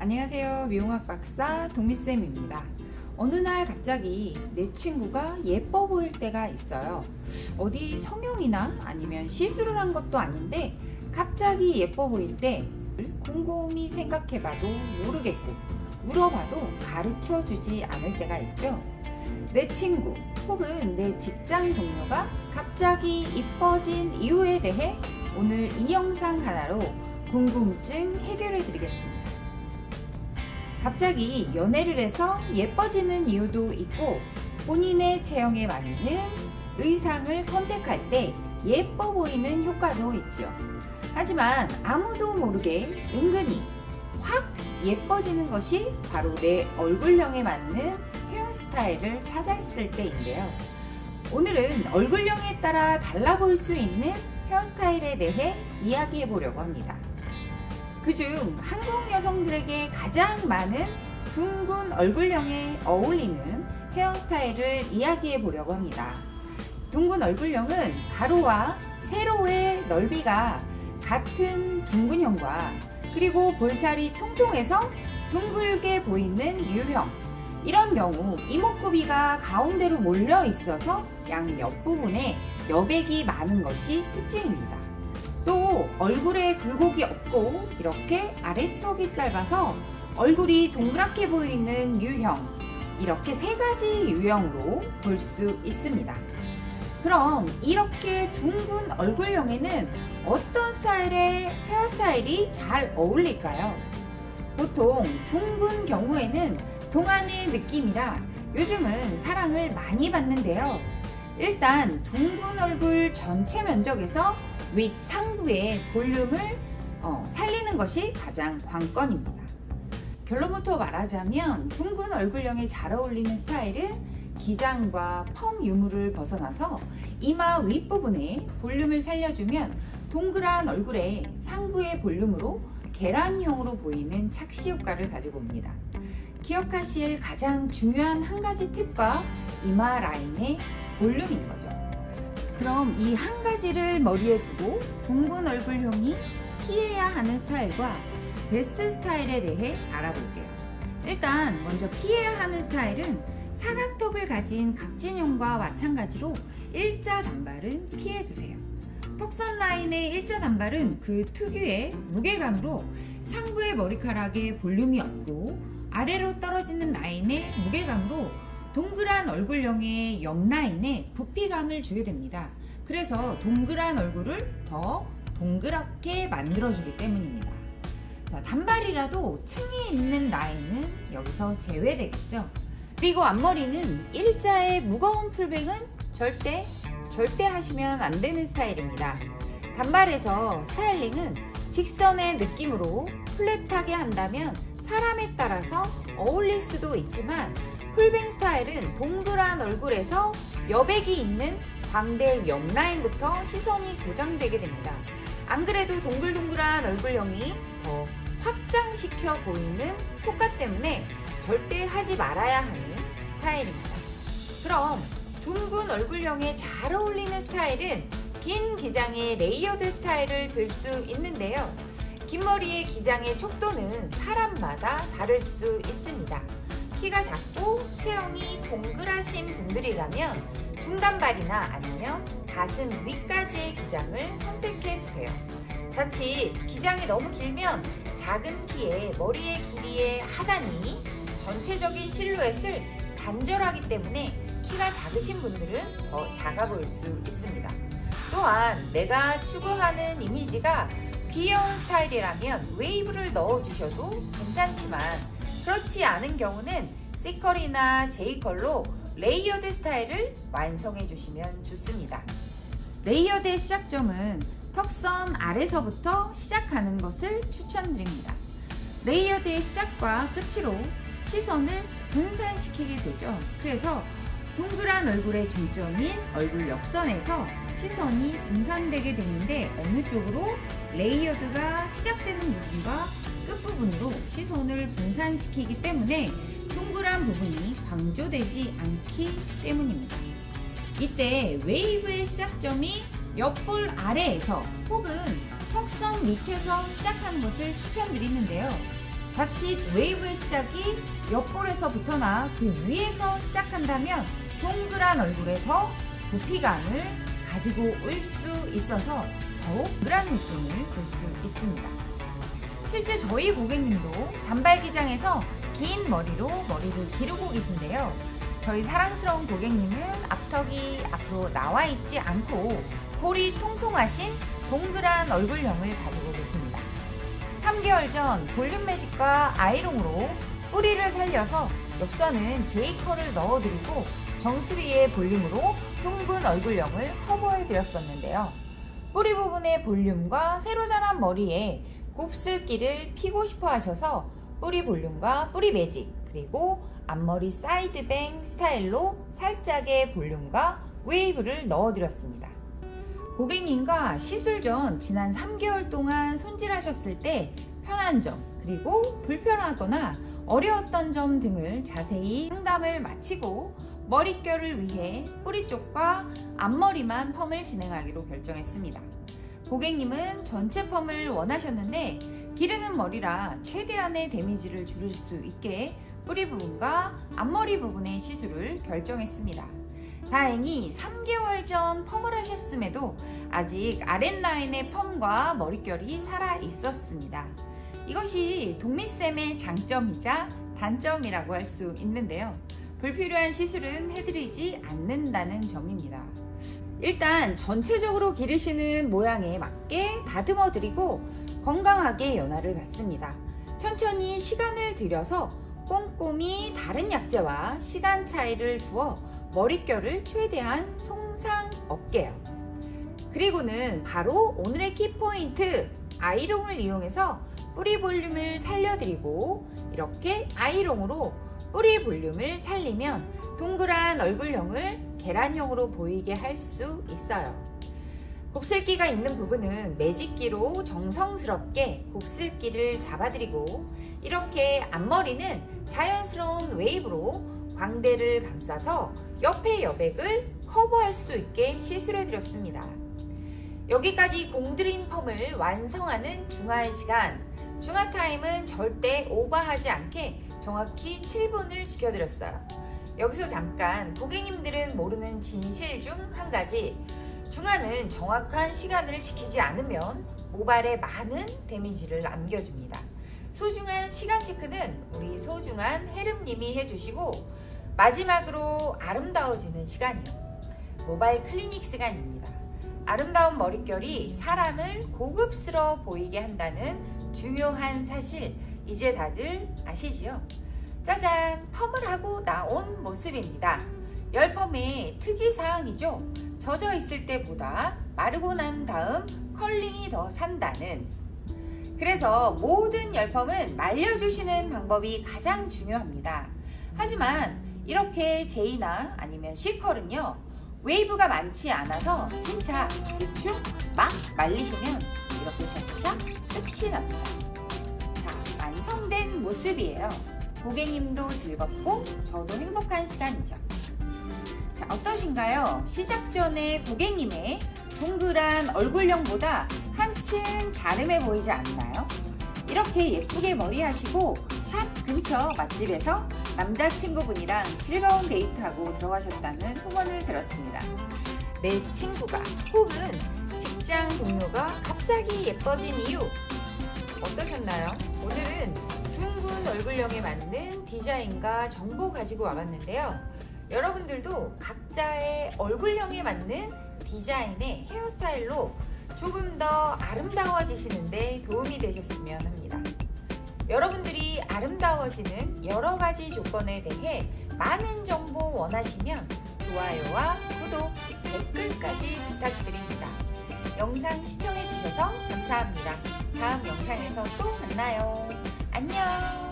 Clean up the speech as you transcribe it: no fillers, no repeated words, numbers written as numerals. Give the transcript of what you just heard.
안녕하세요. 미용학 박사 동미쌤입니다. 어느 날 갑자기 내 친구가 예뻐 보일 때가 있어요. 어디 성형이나 아니면 시술을 한 것도 아닌데 갑자기 예뻐 보일 때 곰곰이 생각해봐도 모르겠고 물어봐도 가르쳐 주지 않을 때가 있죠. 내 친구 혹은 내 직장 동료가 갑자기 이뻐진 이유에 대해 오늘 이 영상 하나로 궁금증 해결해 드리겠습니다. 갑자기 연애를 해서 예뻐지는 이유도 있고 본인의 체형에 맞는 의상을 컨택할 때 예뻐 보이는 효과도 있죠. 하지만 아무도 모르게 은근히 확 예뻐지는 것이 바로 내 얼굴형에 맞는 헤어스타일을 찾았을 때인데요. 오늘은 얼굴형에 따라 달라 보일 수 있는 헤어스타일에 대해 이야기해 보려고 합니다. 그중 한국 여성들에게 가장 많은 둥근 얼굴형에 어울리는 헤어스타일을 이야기해 보려고 합니다. 둥근 얼굴형은 가로와 세로의 넓이가 같은 둥근형과 그리고 볼살이 통통해서 둥글게 보이는 유형, 이런 경우 이목구비가 가운데로 몰려 있어서 양 옆부분에 여백이 많은 것이 특징입니다. 또 얼굴에 굴곡이 없고 이렇게 아래턱이 짧아서 얼굴이 동그랗게 보이는 유형, 이렇게 세 가지 유형으로 볼 수 있습니다. 그럼 이렇게 둥근 얼굴형에는 어떤 스타일의 헤어스타일이 잘 어울릴까요? 보통 둥근 경우에는 동안의 느낌이라 요즘은 사랑을 많이 받는데요. 일단 둥근 얼굴 전체 면적에서 윗 상부의 볼륨을 살리는 것이 가장 관건입니다. 결론부터 말하자면 둥근 얼굴형에 잘 어울리는 스타일은 기장과 펌 유무를 벗어나서 이마 윗부분에 볼륨을 살려주면 동그란 얼굴에 상부의 볼륨으로 계란형으로 보이는 착시 효과를 가지고 옵니다. 기억하실 가장 중요한 한 가지 팁과 이마 라인의 볼륨인 거죠. 그럼 이 한 가지를 머리에 두고 둥근 얼굴형이 피해야 하는 스타일과 베스트 스타일에 대해 알아볼게요. 일단 먼저 피해야 하는 스타일은 사각턱을 가진 각진형과 마찬가지로 일자 단발은 피해두세요. 턱선 라인의 일자 단발은 그 특유의 무게감으로 상부의 머리카락에 볼륨이 없고 아래로 떨어지는 라인의 무게감으로 동그란 얼굴형의 옆 라인에 부피감을 주게 됩니다. 그래서 동그란 얼굴을 더 동그랗게 만들어주기 때문입니다. 자, 단발이라도 층이 있는 라인은 여기서 제외되겠죠. 그리고 앞머리는 일자의 무거운 풀백은 절대 하시면 안 되는 스타일입니다. 단발에서 스타일링은 직선의 느낌으로 플랫하게 한다면 사람에 따라서 어울릴 수도 있지만 풀뱅 스타일은 동그란 얼굴에서 여백이 있는 광대 옆 라인부터 시선이 고정되게 됩니다. 안 그래도 동글동글한 얼굴형이 더 확장시켜 보이는 효과 때문에 절대 하지 말아야 하는 스타일입니다. 그럼 둥근 얼굴형에 잘 어울리는 스타일은 긴 기장의 레이어드 스타일을 들 수 있는데요. 긴 머리의 기장의 촉도는 사람마다 다를 수 있습니다. 키가 작고 체형이 동그라신 분들이라면 중단발이나 아니면 가슴 위까지의 기장을 선택해 주세요. 자칫 기장이 너무 길면 작은 키에 머리의 길이의 하단이 전체적인 실루엣을 단절하기 때문에 키가 작으신 분들은 더 작아 보일 수 있습니다. 또한 내가 추구하는 이미지가 귀여운 스타일이라면 웨이브를 넣어주셔도 괜찮지만 그렇지 않은 경우는 C컬이나 J컬로 레이어드 스타일을 완성해 주시면 좋습니다. 레이어드의 시작점은 턱선 아래서부터 시작하는 것을 추천드립니다. 레이어드의 시작과 끝으로 시선을 분산시키게 되죠. 그래서 동그란 얼굴의 중점인 얼굴 옆선에서 시선이 분산되게 되는데 어느 쪽으로 레이어드가 시작되는 부분과 끝부분으로 시선을 분산시키기 때문에 동그란 부분이 강조되지 않기 때문입니다. 이때 웨이브의 시작점이 옆볼 아래에서 혹은 턱선 밑에서 시작하는 것을 추천드리는데요. 자칫 웨이브의 시작이 옆볼에서부터나 그 위에서 시작한다면 동그란 얼굴에 더 부피감을 가지고 올 수 있어서 더욱 동그란 느낌을 줄 수 있습니다. 실제 저희 고객님도 단발 기장에서 긴 머리로 머리를 기르고 계신데요. 저희 사랑스러운 고객님은 앞턱이 앞으로 나와 있지 않고 볼이 통통하신 동그란 얼굴형을 가지고 계십니다. 3개월 전 볼륨 매직과 아이롱으로 뿌리를 살려서 옆선은 제이컬을 넣어드리고 정수리의 볼륨으로 둥근 얼굴형을 커버해 드렸었는데요. 뿌리 부분의 볼륨과 새로 자란 머리에 곱슬기를 피고 싶어 하셔서 뿌리 볼륨과 뿌리 매직 그리고 앞머리 사이드뱅 스타일로 살짝의 볼륨과 웨이브를 넣어드렸습니다. 고객님과 시술 전 지난 3개월 동안 손질하셨을 때 편한 점 그리고 불편하거나 어려웠던 점 등을 자세히 상담을 마치고 머릿결을 위해 뿌리 쪽과 앞머리만 펌을 진행하기로 결정했습니다. 고객님은 전체 펌을 원하셨는데 기르는 머리라 최대한의 데미지를 줄일 수 있게 뿌리 부분과 앞머리 부분의 시술을 결정했습니다. 다행히 3개월 전 펌을 하셨음에도 아직 아랫라인의 펌과 머릿결이 살아 있었습니다. 이것이 동미쌤의 장점이자 단점이라고 할 수 있는데요. 불필요한 시술은 해드리지 않는다는 점입니다. 일단 전체적으로 기르시는 모양에 맞게 다듬어 드리고 건강하게 연화를 받습니다. 천천히 시간을 들여서 꼼꼼히 다른 약재와 시간 차이를 두어 머릿결을 최대한 손상 없게요. 그리고는 바로 오늘의 키포인트 아이롱을 이용해서 뿌리 볼륨을 살려드리고 이렇게 아이롱으로 뿌리 볼륨을 살리면 동그란 얼굴형을 계란형으로 보이게 할 수 있어요. 곱슬기가 있는 부분은 매직기로 정성스럽게 곱슬기를 잡아드리고 이렇게 앞머리는 자연스러운 웨이브로 광대를 감싸서 옆의 여백을 커버할 수 있게 시술해드렸습니다. 여기까지 공들인 펌을 완성하는 중화의 시간, 중화 타임은 절대 오버하지 않게 정확히 7분을 지켜드렸어요. 여기서 잠깐 고객님들은 모르는 진실 중 한 가지, 중화는 정확한 시간을 지키지 않으면 모발에 많은 데미지를 남겨줍니다. 소중한 시간 체크는 우리 소중한 헤름님이 해주시고 마지막으로 아름다워지는 시간이요. 모발 클리닉 시간입니다. 아름다운 머릿결이 사람을 고급스러워 보이게 한다는 중요한 사실 이제 다들 아시지요? 짜잔! 펌을 하고 나온 모습입니다. 열펌의 특이사항이죠. 젖어 있을 때보다 마르고 난 다음 컬링이 더 산다는. 그래서 모든 열펌은 말려주시는 방법이 가장 중요합니다. 하지만 이렇게 J나 아니면 C컬은요, 웨이브가 많지 않아서 진짜 대충 막 말리시면 이렇게 샤샤샤 끝이 납니다. 자, 완성된 모습이에요. 고객님도 즐겁고 저도 행복한 시간이죠. 자, 어떠신가요? 시작 전에 고객님의 동그란 얼굴형보다 한층 갸름해 보이지 않나요? 이렇게 예쁘게 머리하시고 샵 근처 맛집에서 남자친구분이랑 즐거운 데이트하고 들어가셨다는 후원을 들었습니다. 내 친구가 혹은 직장 동료가 갑자기 예뻐진 이유 어떠셨나요? 오늘은 둥근 얼굴형에 맞는 디자인과 정보 가지고 와봤는데요. 여러분들도 각자의 얼굴형에 맞는 디자인의 헤어스타일로 조금 더 아름다워지시는데 도움이 되셨으면 합니다. 여러분들이 아름다워지는 여러 가지 조건에 대해 많은 정보 원하시면 좋아요와 구독, 댓글까지 부탁드립니다. 영상 시청해주셔서 감사합니다. 다음 영상에서 또 만나요. 안녕!